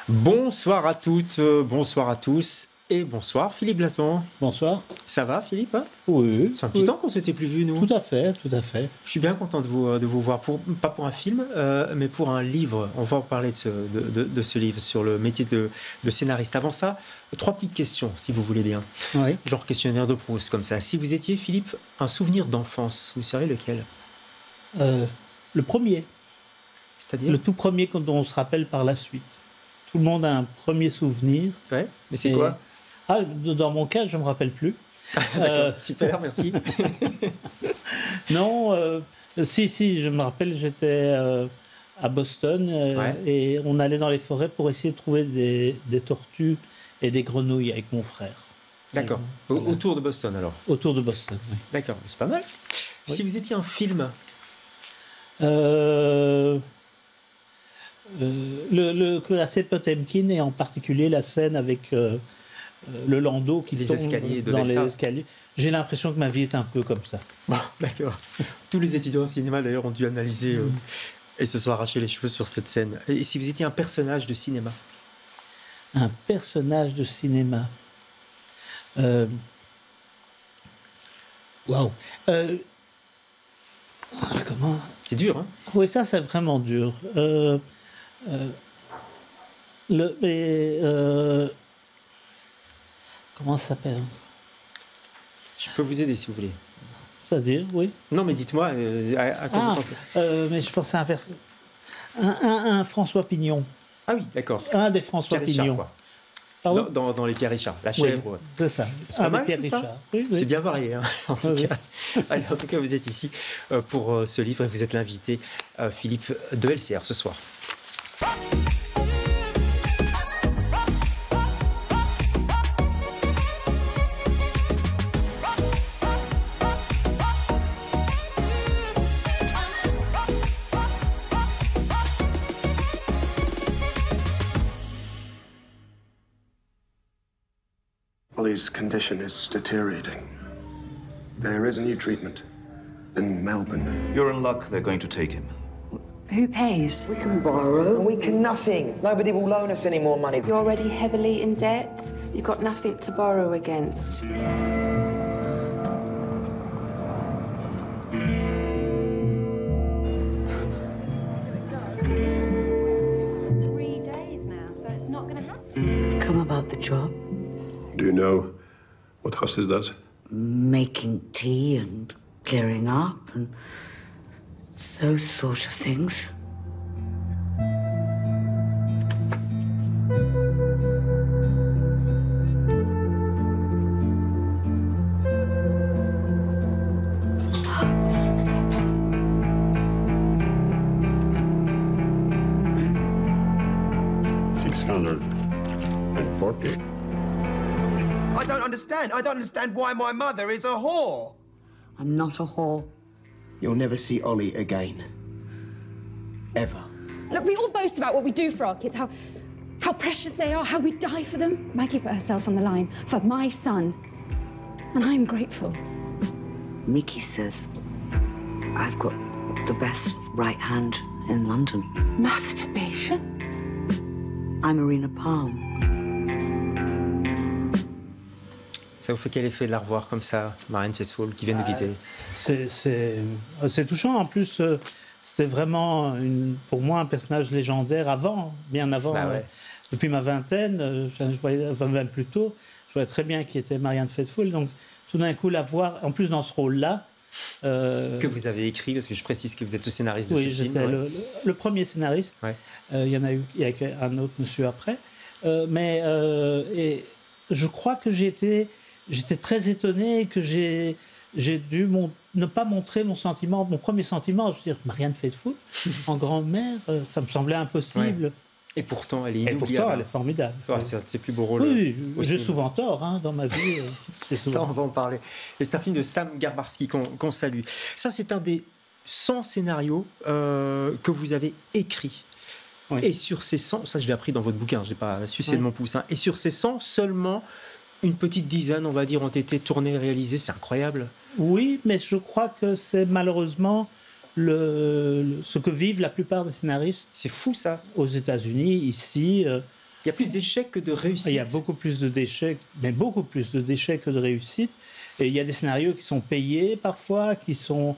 Bonsoir à toutes, bonsoir à tous et bonsoir Philippe Blasman. Bonsoir. Ça va Philippe? Oui. C'est un petit temps qu'on s'était plus vu nous. Tout à fait, tout à fait. Je suis bien content de vous voir, pas pour un film, mais pour un livre. On va en parler de ce livre sur le métier de scénariste. Avant ça, 3 petites questions si vous voulez bien. Oui. Genre questionnaire de Proust comme ça. Si vous étiez Philippe, un souvenir d'enfance, vous saurez lequel? Le premier. C'est-à-dire? Le tout premier dont on se rappelle par la suite. Tout le monde a un premier souvenir. Ouais, mais c'est quoi? Dans mon cas, je ne me rappelle plus. D'accord, super, merci. Non, si, je me rappelle, j'étais à Boston et on allait dans les forêts pour essayer de trouver des tortues et des grenouilles avec mon frère. D'accord, autour de Boston alors? Autour de Boston, oui. D'accord, c'est pas mal. Oui. Si vous étiez un film? Le cuirassé Potemkin et en particulier la scène avec le landau qui tombe dans les escaliers. J'ai l'impression que ma vie est un peu comme ça. Bon, d'accord. Tous les étudiants au cinéma d'ailleurs ont dû analyser et se sont arrachés les cheveux sur cette scène. Et si vous étiez un personnage de cinéma? Un personnage de cinéma. Waouh. Comment? C'est dur, hein? Oui, ça c'est vraiment dur. Comment ça s'appelle? Je peux vous aider si vous voulez. C'est-à-dire, oui. Non, mais dites-moi à quoi vous pensez. Mais je pensais à un François Pignon. Ah oui, d'accord. Un des François Pierre Richard, Pignon. quoi. Dans les Pierre Richard, la chèvre. Oui, c'est ça. C'est pas mal, Pierre tout ça. Richard. Oui. C'est bien varié, hein, en tout cas. Allez, en tout cas, vous êtes ici pour ce livre et vous êtes l'invité Philippe de LCR ce soir. Ollie's condition is deteriorating. There is a new treatment in Melbourne. You're in luck they're going to take him. Who pays? We can borrow. We can nothing. Nobody will loan us any more money. You're already heavily in debt. You've got nothing to borrow against. 3 days now, so it's not going to happen. I've come about the job. Do you know what Hustis does? Making tea and clearing up and those sort of things. $640. I don't understand why my mother is a whore. I'm not a whore. You'll never see Ollie again. Ever. Look, we all boast about what we do for our kids, how precious they are, how we die for them. Maggie put herself on the line for my son, and I'm grateful. Mickey says I've got the best right hand in London. Masturbation? I'm Marina Palm. Ça vous fait quel effet de la revoir comme ça, Marianne Faithfull, qui vient de quitter? C'est touchant. En plus, c'était vraiment, pour moi, un personnage légendaire bien avant. Depuis ma vingtaine, je voyais, même plus tôt, je voyais très bien qui était Marianne Faithfull. Donc, tout d'un coup, la voir, en plus dans ce rôle-là... que vous avez écrit, parce que je précise que vous êtes le scénariste de ce film. Oui, j'étais le premier scénariste. Ouais. Il y a un autre monsieur après. Et je crois que j'étais très étonné et que j'ai dû ne pas montrer mon premier sentiment. Je veux dire, Marianne Faithfull, en grand-mère, ça me semblait impossible. Ouais. Et pourtant, elle est inoubliable. Et pourtant, elle est formidable. Oh, c'est un de ses plus beaux rôles. Oui, j'ai souvent tort dans ma vie. Ça, on va en parler. Et c'est un film de Sam Garbarski qu'on salue. Ça, c'est un des 100 scénarios que vous avez écrits. Oui. Et sur ces 100, ça je l'ai appris dans votre bouquin, je n'ai pas sucé de mon pouce. Et sur ces 100, seulement une petite dizaine, on va dire, ont été tournés et réalisés. C'est incroyable. Oui, mais je crois que c'est malheureusement ce que vivent la plupart des scénaristes. C'est fou, ça. Aux États-Unis, ici. Il y a plus d'échecs que de réussites. Il y a beaucoup plus d'échecs, mais beaucoup plus d'échecs que de réussites. Et il y a des scénarios qui sont payés parfois, qui sont...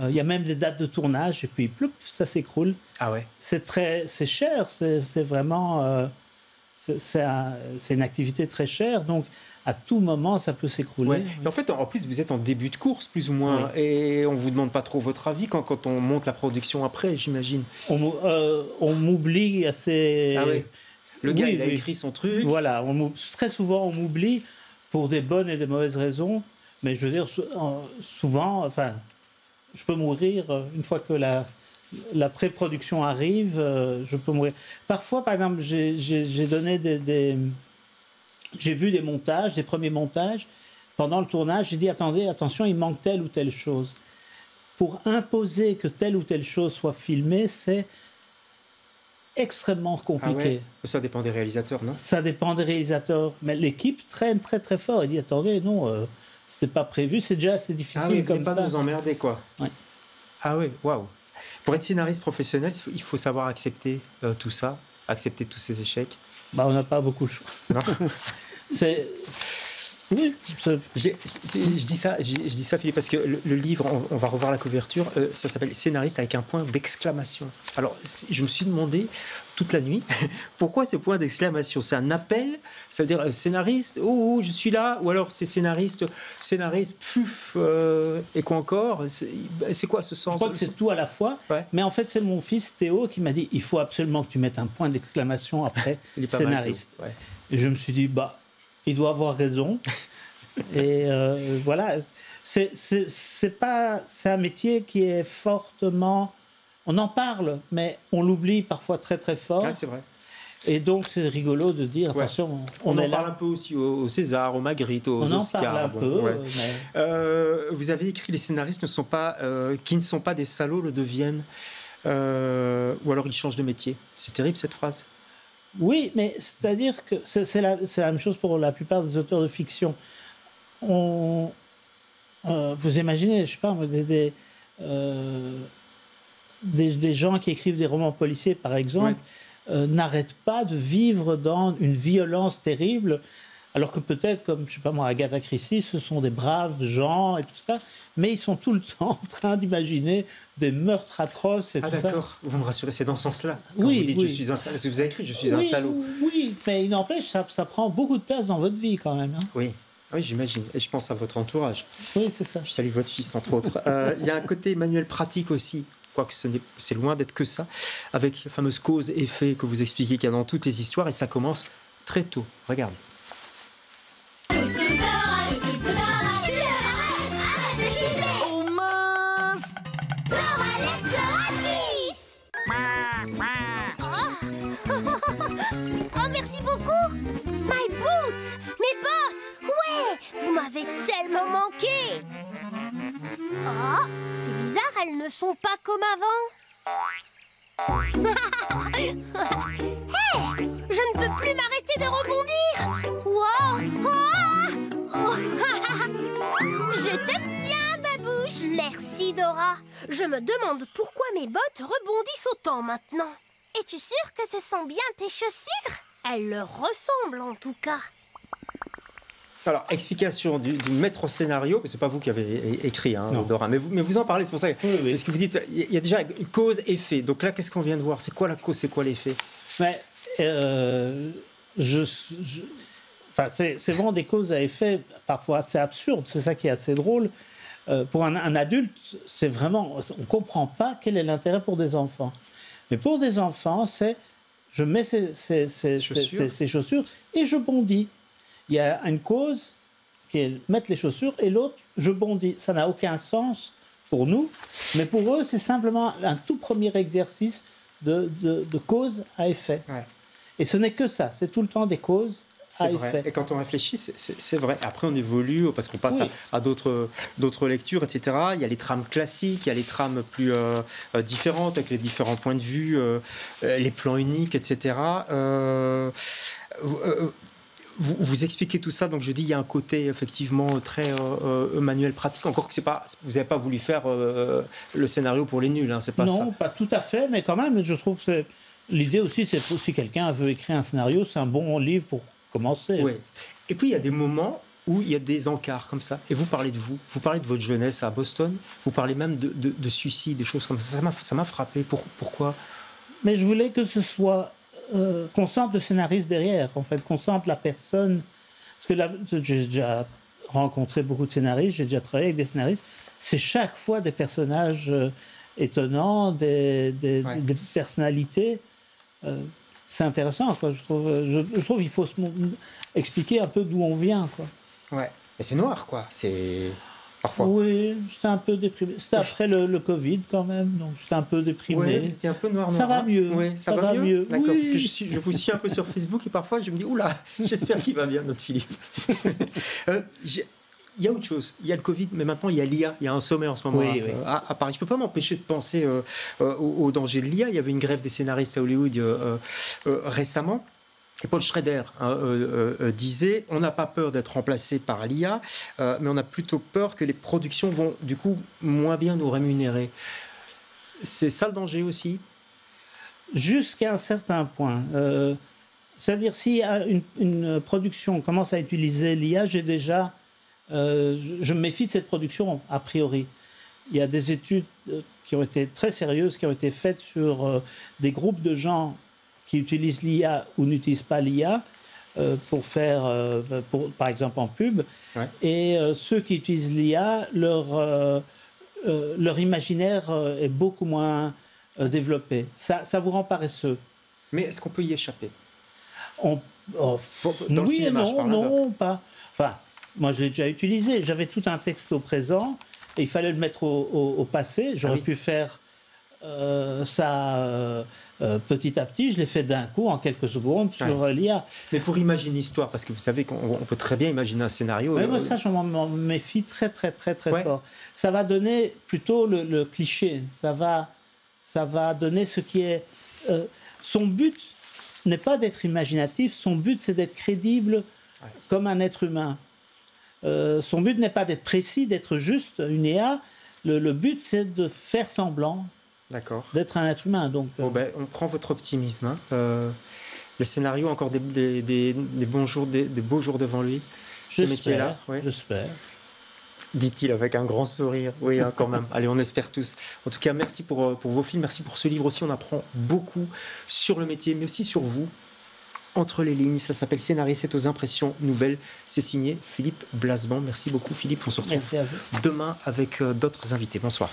il y a même des dates de tournage, et puis ploup, ça s'écroule. Ah ouais. C'est cher, c'est vraiment... c'est une activité très chère, donc à tout moment, ça peut s'écrouler. Ouais. Et en fait, en plus, vous êtes en début de course, plus ou moins, et on ne vous demande pas trop votre avis quand on monte la production après, j'imagine. On m'oublie assez... Ah ouais. Le gars, il a écrit son truc. Voilà, très souvent, on m'oublie pour des bonnes et des mauvaises raisons, mais je veux dire, souvent, enfin, je peux mourir une fois que la pré-production arrive, je peux mourir. Parfois, par exemple, j'ai donné j'ai vu des montages, des premiers montages. Pendant le tournage, j'ai dit, attendez, attention, il manque telle ou telle chose. Pour imposer que telle ou telle chose soit filmée, c'est extrêmement compliqué. Ah ouais. Ça dépend des réalisateurs, non? Ça dépend des réalisateurs. Mais l'équipe traîne très très fort. Elle dit, attendez, non, c'est pas prévu, c'est déjà assez difficile. Ah oui, comme pas ça. de nous emmerder, quoi. Ouais. Ah oui, waouh. Pour être scénariste professionnel, il faut savoir accepter tout ça, accepter tous ces échecs. Bah, on n'a pas beaucoup de choix. Non. Oui, je dis ça, Philippe, parce que le livre, on va revoir la couverture, ça s'appelle Scénariste avec un point d'exclamation. Alors, je me suis demandé toute la nuit, pourquoi ce point d'exclamation? C'est un appel? Ça veut dire scénariste, oh, je suis là? Ou alors c'est scénariste, puf, et quoi encore? C'est quoi ce sens? Je crois que c'est tout à la fois, ouais. Mais en fait, c'est mon fils Théo qui m'a dit, il faut absolument que tu mettes un point d'exclamation après scénariste. Ouais. Et je me suis dit, bah, il doit avoir raison. Et voilà, c'est un métier qui est fortement... On en parle, mais on l'oublie parfois très très fort. Ah, c'est vrai. Et donc c'est rigolo de dire, attention, on en parle un peu aussi au César, au Magritte, aux Oscars. On en parle un peu. Ouais. Mais... vous avez écrit, les scénaristes qui ne sont pas des salauds le deviennent, ou alors ils changent de métier. C'est terrible cette phrase. Oui, mais c'est-à-dire que c'est la même chose pour la plupart des auteurs de fiction. Vous imaginez, je sais pas, des gens qui écrivent des romans policiers, par exemple, n'arrêtent pas de vivre dans une violence terrible, alors que peut-être, comme, je sais pas moi, Agatha Christie, ce sont des braves gens et tout ça, mais ils sont tout le temps en train d'imaginer des meurtres atroces et tout ça. Ah d'accord, vous me rassurez, c'est dans ce sens-là. Quand vous dites je suis un salaud, parce que vous avez écrit je suis un salaud. Oui, mais il n'empêche, ça prend beaucoup de place dans votre vie quand même. Hein. Oui. Oui, j'imagine. Et je pense à votre entourage. Oui, c'est ça. Je salue votre fils, entre autres. Il y a un côté manuel pratique aussi, quoique c'est loin d'être que ça, avec la fameuse cause-effet que vous expliquez qu'il y a dans toutes les histoires, et ça commence très tôt. Regarde. Oh mince! Oh, merci beaucoup! My boots! Mes bottes! Ouais! Vous m'avez tellement manqué! Oh, c'est bizarre, elles ne sont pas comme avant. Hey! Je ne peux plus m'arrêter de rebondir! Wow! Oh! Je te tiens, babouche! Merci, Dora. Je me demande pourquoi mes bottes rebondissent autant maintenant. Es-tu sûre que ce sont bien tes chaussures? Elles leur ressemblent en tout cas. Alors, explication du maître au scénario, c'est pas vous qui avez écrit, hein, Dora, mais vous en parlez, c'est pour ça que, oui. Parce que vous dites, il y a déjà une cause-effet. Donc là, qu'est-ce qu'on vient de voir? C'est quoi la cause, c'est quoi l'effet? Mais enfin, c'est vraiment des causes à effet, parfois c'est absurde, c'est ça qui est assez drôle. Pour un adulte, c'est vraiment, on comprend pas quel est l'intérêt pour des enfants. Mais pour des enfants, c'est je mets ces chaussures et je bondis. Il y a une cause qui est mettre les chaussures et l'autre, je bondis. Ça n'a aucun sens pour nous, mais pour eux, c'est simplement un tout premier exercice de cause à effet. Ouais. Et ce n'est que ça, c'est tout le temps des causes à effet. Et quand on réfléchit, c'est vrai. Après, on évolue parce qu'on passe à d'autres lectures, etc. Il y a les trames classiques, il y a les trames plus différentes avec les différents points de vue, les plans uniques, etc. Vous expliquez tout ça, donc je dis il y a un côté effectivement très manuel pratique, encore que vous n'avez pas voulu faire le scénario pour les nuls, hein, c'est pas ça. Non, pas tout à fait, mais quand même, je trouve que l'idée aussi, c'est que si quelqu'un veut écrire un scénario, c'est un bon livre pour commencer. Oui. Et puis, il y a des moments où il y a des encarts comme ça. Et vous parlez de vous. Vous parlez de votre jeunesse à Boston. Vous parlez même de suicide, des choses comme ça. Ça m'a frappé. Pourquoi? Mais je voulais que ce soit... qu'on sente le scénariste derrière, en fait. Qu'on sente la personne... Parce que là, j'ai déjà rencontré beaucoup de scénaristes, j'ai déjà travaillé avec des scénaristes. C'est chaque fois des personnages étonnants, des personnalités... c'est intéressant, quoi. Je trouve qu'il faut expliquer un peu d'où on vient, quoi. Ouais, mais c'est noir, quoi. C'est parfois. Oui, j'étais un peu déprimé. C'était après le Covid, quand même, donc j'étais un peu déprimé. Oui, c'était un peu noir. Ça va mieux. Oui, ça va mieux. D'accord, oui. parce que je vous suis un peu sur Facebook et parfois je me dis, oula, j'espère qu'il va bien, notre Philippe. Il y a autre chose. Il y a le Covid, mais maintenant il y a l'IA. Il y a un sommet en ce moment à Paris. Je ne peux pas m'empêcher de penser au danger de l'IA. Il y avait une grève des scénaristes à Hollywood récemment. Et Paul Schrader disait « On n'a pas peur d'être remplacé par l'IA, mais on a plutôt peur que les productions vont du coup moins bien nous rémunérer. » C'est ça le danger aussi? Jusqu'à un certain point. C'est-à-dire, si une production commence à utiliser l'IA, je me méfie de cette production a priori. Il y a des études qui ont été très sérieuses, qui ont été faites sur des groupes de gens qui utilisent l'IA ou n'utilisent pas l'IA pour faire, par exemple en pub. Ouais. Et ceux qui utilisent l'IA, leur imaginaire est beaucoup moins développé. Ça vous rend paresseux. Mais est-ce qu'on peut y échapper? Oui et non, pas. Enfin, moi, je l'ai déjà utilisé. J'avais tout un texte au présent et il fallait le mettre au passé. J'aurais pu faire ça petit à petit. Je l'ai fait d'un coup, en quelques secondes, sur l'IA. Mais pour imaginer l'histoire, parce que vous savez qu'on peut très bien imaginer un scénario. Oui, moi, ça, je m'en méfie très fort. Ça va donner plutôt le cliché. Ça va donner ce qui est... son but n'est pas d'être imaginatif. Son but, c'est d'être crédible comme un être humain. Son but n'est pas d'être précis, d'être juste, une IA. Le but, c'est de faire semblant d'être un être humain. Donc, on prend votre optimisme. Le scénario a encore des bons jours, des beaux jours devant lui. J'espère. Dit-il avec un grand sourire. Oui, hein, quand même. Allez, on espère tous. En tout cas, merci pour vos films. Merci pour ce livre aussi. On apprend beaucoup sur le métier, mais aussi sur vous. Entre les lignes, ça s'appelle Scénariste, c'est aux impressions nouvelles. C'est signé Philippe Blasban. Merci beaucoup, Philippe. On se retrouve demain avec d'autres invités. Bonsoir.